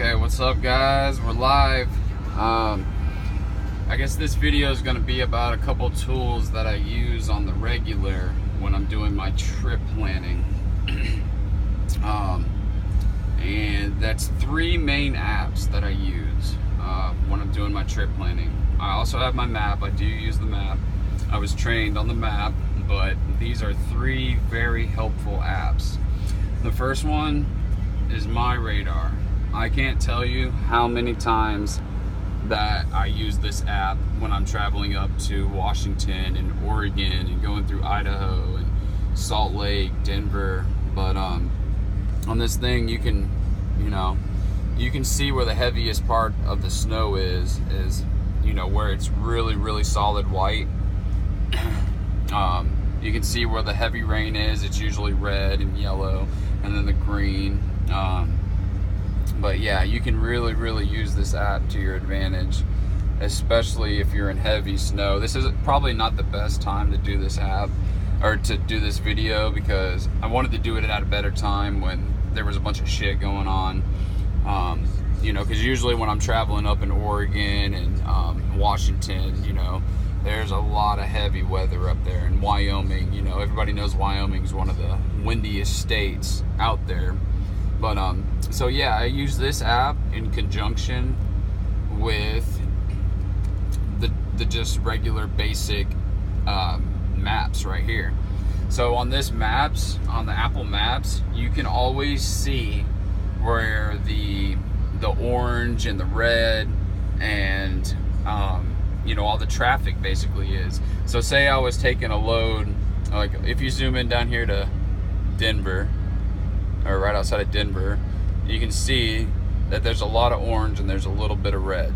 Okay, what's up guys? We're live. I guess this video is going to be about a couple tools that I use on the regular when I'm doing my trip planning. And that's three main apps that I use when I'm doing my trip planning. I also have my map. I do use the map. I was trained on the map, but these are three very helpful apps. The first one is MyRadar. I can't tell you how many times that I use this app when I'm traveling up to Washington and Oregon and going through Idaho and Salt Lake, Denver. But on this thing you can, you can see where the heaviest part of the snow is where it's really solid white. You can see where the heavy rain is. It's usually red and yellow, and then the green. But yeah, you can really use this app to your advantage, especially if you're in heavy snow. This is probably not the best time to do this app or to do this video, because I wanted to do it at a better time when there was a bunch of shit going on. Because usually when I'm traveling up in Oregon and Washington, there's a lot of heavy weather up there. In Wyoming, everybody knows Wyoming is one of the windiest states out there. But so yeah, I use this app in conjunction with the just regular basic maps right here. So on this maps, on the Apple Maps, you can always see where the orange and the red and all the traffic basically is. So say I was taking a load, like if you zoom in down here to Denver, or right outside of Denver, you can see that there's a lot of orange and there's a little bit of red.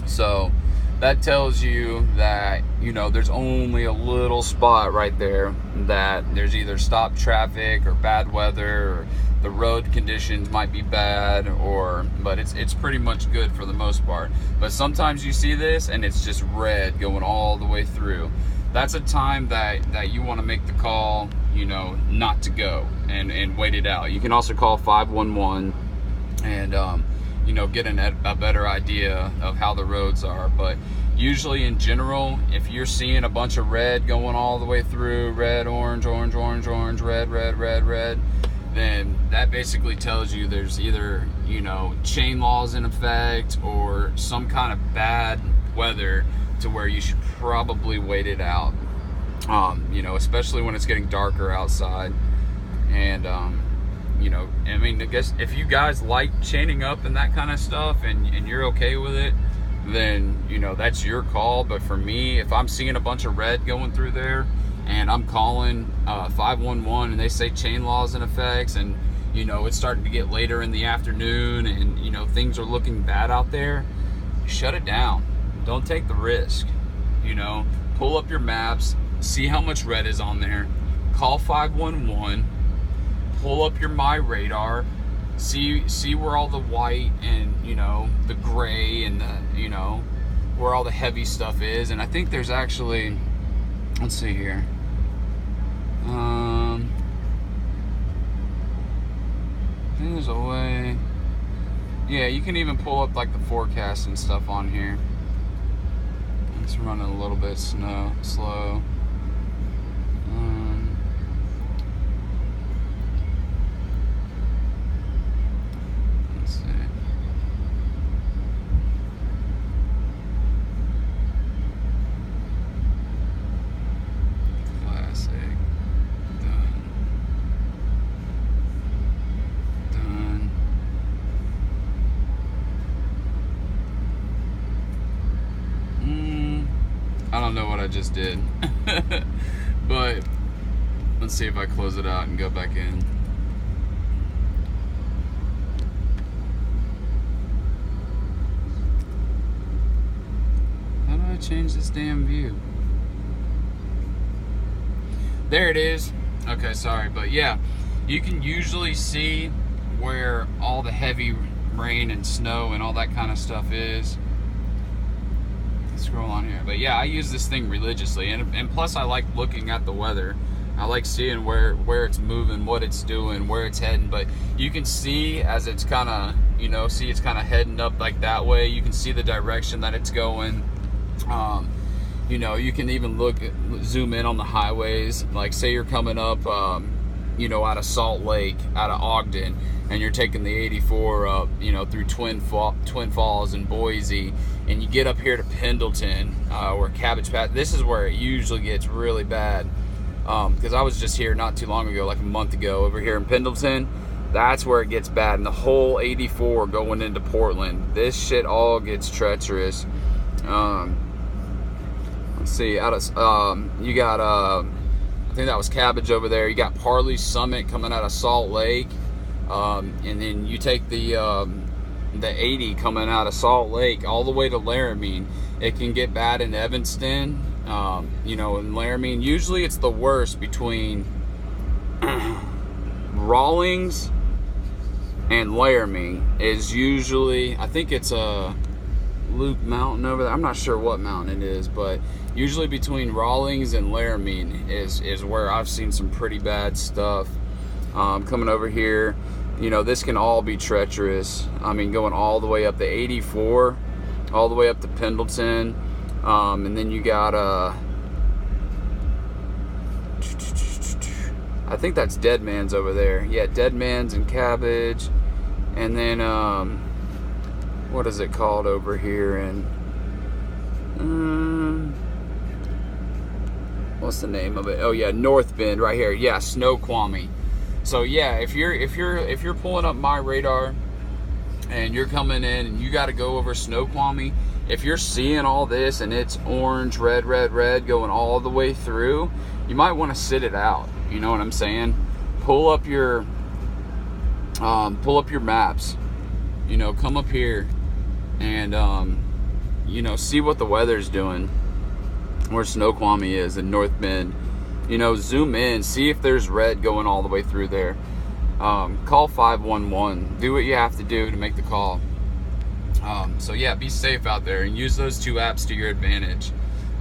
So that tells you that there's only a little spot right there that there's either stopped traffic or bad weather, or the road conditions might be bad, but it's pretty much good for the most part. But sometimes you see this and it's just red going all the way through. That's a time that you want to make the call, not to go and wait it out. You can also call 511 and get a better idea of how the roads are. But usually in general, if you're seeing a bunch of red going all the way through, red, orange, orange, orange, orange, red, red, red, red, then that basically tells you there's either chain laws in effect or some kind of bad weather to where you should probably wait it out. Especially when it's getting darker outside. And I guess if you guys like chaining up and that kind of stuff and you're okay with it, then that's your call. But for me, if I'm seeing a bunch of red going through there and I'm calling 511 and they say chain laws in effects, and it's starting to get later in the afternoon and things are looking bad out there, shut it down. Don't take the risk. Pull up your maps, see how much red is on there, call 511, pull up your MyRadar, see where all the white and the gray and the where all the heavy stuff is. And I think there's actually, let's see here, I think there's a way, yeah, you can even pull up like the forecast and stuff on here. It's running a little bit slow. Let's see. Classic. Done. I don't know what I just did. But let's see if I close it out and go back in. How do I change this damn view? There it is. Okay, sorry, but yeah, you can usually see where all the heavy rain and snow and all that kind of stuff is. Scroll on here. But yeah, I use this thing religiously, and plus I like looking at the weather. I like seeing where it's moving, what it's doing, where it's heading. But you can see as it's kind of, it's kind of heading up like that way. You can see the direction that it's going. You can even zoom in on the highways. Like say you're coming up, out of Salt Lake, out of Ogden, and you're taking the 84 up, through Twin Falls and Boise, and you get up here to Pendleton, where Cabbage Patch. This is where it usually gets really bad. Because I was just here not too long ago, like a month ago, over here in Pendleton. That's where it gets bad. And the whole 84 going into Portland, this shit all gets treacherous. Let's see, you got I think that was Cabbage over there. You got Parley Summit coming out of Salt Lake, and then you take the 80 coming out of Salt Lake all the way to Laramie. It can get bad in Evanston. In Laramie, usually it's the worst between Rawlings and Laramie is usually, I think it's a Luke Mountain over there. I'm not sure what mountain it is, but usually between Rawlings and Laramie is where I've seen some pretty bad stuff. Coming over here, this can all be treacherous. I mean, going all the way up to 84, all the way up to Pendleton. And then you got I think that's Dead Man's over there. Yeah, Dead Man's and Cabbage. And then what is it called over here? And what's the name of it? Oh yeah, North Bend right here. Yeah, Snoqualmie. So yeah, if you're pulling up my radar and you're coming in and you got to go over Snoqualmie, if you're seeing all this and it's orange, red, red, red going all the way through, you might want to sit it out. You know what I'm saying? Pull up your maps. Come up here and see what the weather's doing. Where Snoqualmie is in North Bend. Zoom in, see if there's red going all the way through there. Call 511. Do what you have to do to make the call. So yeah, be safe out there and use those two apps to your advantage.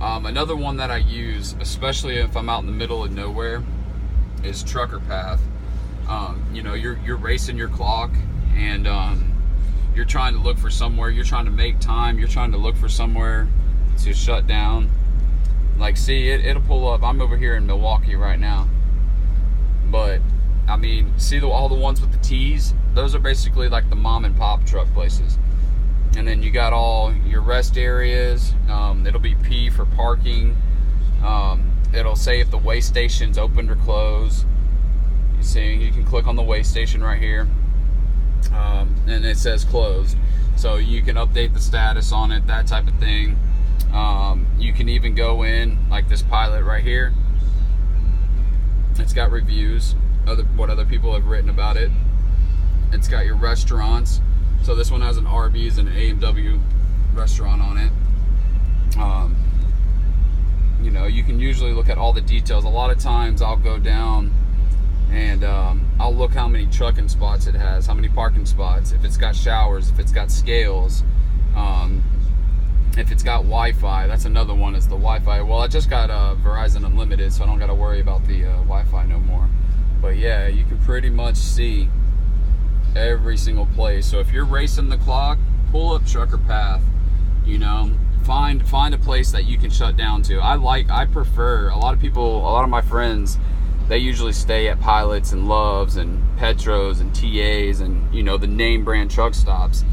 Another one that I use, especially if I'm out in the middle of nowhere, is Trucker Path. You're racing your clock and you're trying to look for somewhere, you're trying to make time, you're trying to look for somewhere to shut down. Like, see, it'll pull up. I'm over here in Milwaukee right now. But, I mean, see all the ones with the T's? Those are basically like the mom and pop truck places. And then you got all your rest areas. It'll be P for parking. It'll say if the weigh station's opened or closed. You see, you can click on the weigh station right here. And it says closed. So you can update the status on it, that type of thing. You can even go in, like this Pilot right here. It's got reviews, what other people have written about it. It's got your restaurants. So this one has an Arby's and an A&W restaurant on it. You can usually look at all the details. A lot of times I'll go down and I'll look how many trucking spots it has, how many parking spots, if it's got showers, if it's got scales, if it's got Wi-Fi. That's another one, is the Wi-Fi. Well, I just got Verizon Unlimited, so I don't got to worry about the Wi-Fi no more. But yeah, you can pretty much see every single place. So if you're racing the clock, pull up Trucker Path. Find a place that you can shut down to. I prefer, a lot of my friends, they usually stay at Pilots and Loves and Petros and TAs and the name brand truck stops.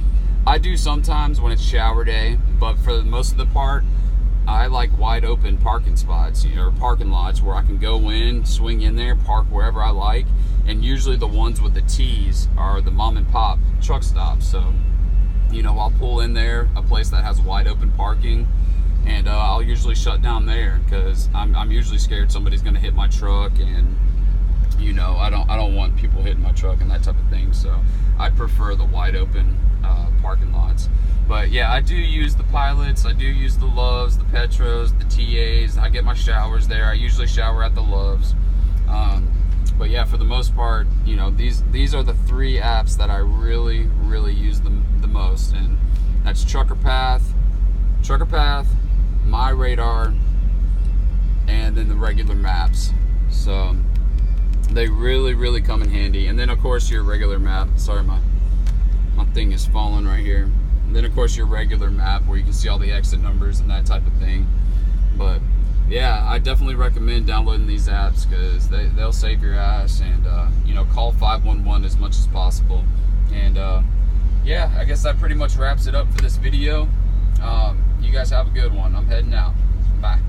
I do sometimes when it's shower day, but for the most of the part, I like wide open parking spots, or parking lots where I can go in, swing in there, park wherever I like. And usually the ones with the T's are the mom and pop truck stops. So, I'll pull in there, a place that has wide open parking, and I'll usually shut down there because I'm usually scared somebody's going to hit my truck, and I don't want people hitting my truck and that type of thing. So I prefer the wide open parking lots. But yeah, I do use the Pilots, I do use the Loves, the Petros, the TAs. I get my showers there. I usually shower at the Loves. But yeah, for the most part, these are the three apps that I really, really use the most, and that's Trucker Path, My Radar, and then the regular maps. So they really come in handy. And then of course your regular map. Sorry, my thing is falling right here. And then of course your regular map where you can see all the exit numbers and that type of thing. But yeah, I definitely recommend downloading these apps because they'll save your ass. And you know, call 511 as much as possible. And yeah, I guess that pretty much wraps it up for this video. You guys have a good one. I'm heading out. Bye.